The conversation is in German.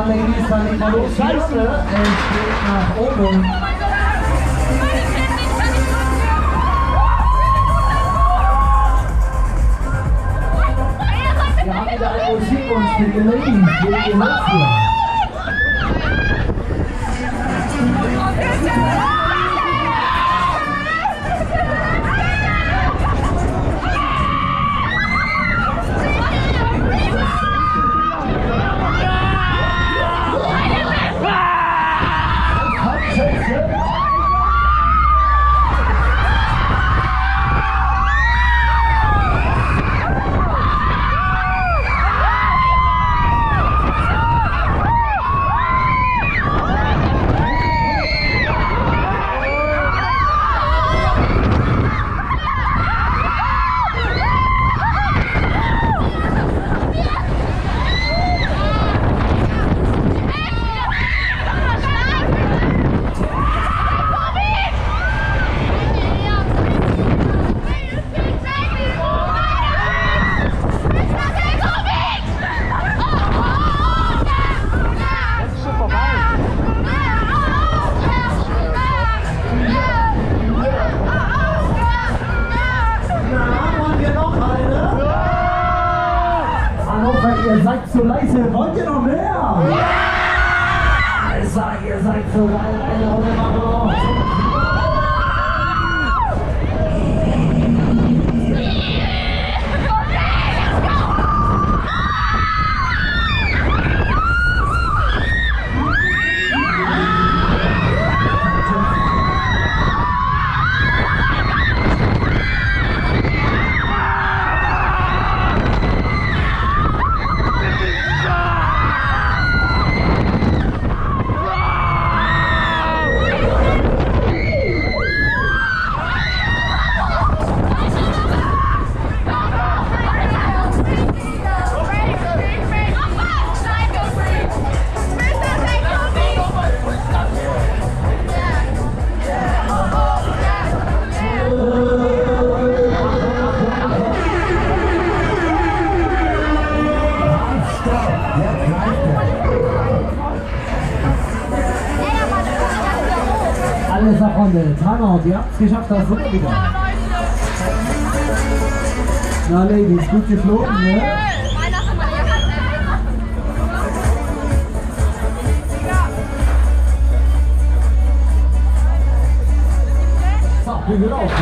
Ladies, dann legen wir los. Scheiße! Es geht nach oben. Wir haben wieder ein Musikwunsch für die Ladies. Wo geht los hier? Ihr seid zu leise, wollt ihr noch mehr? Ja! Ich sag, ihr seid zu geil, eine Runde machen wir. Alles Freunde, Timeout, ihr habt es geschafft, das wird wieder. Na Ladies, gut geflogen, ne? So, wir sind auf.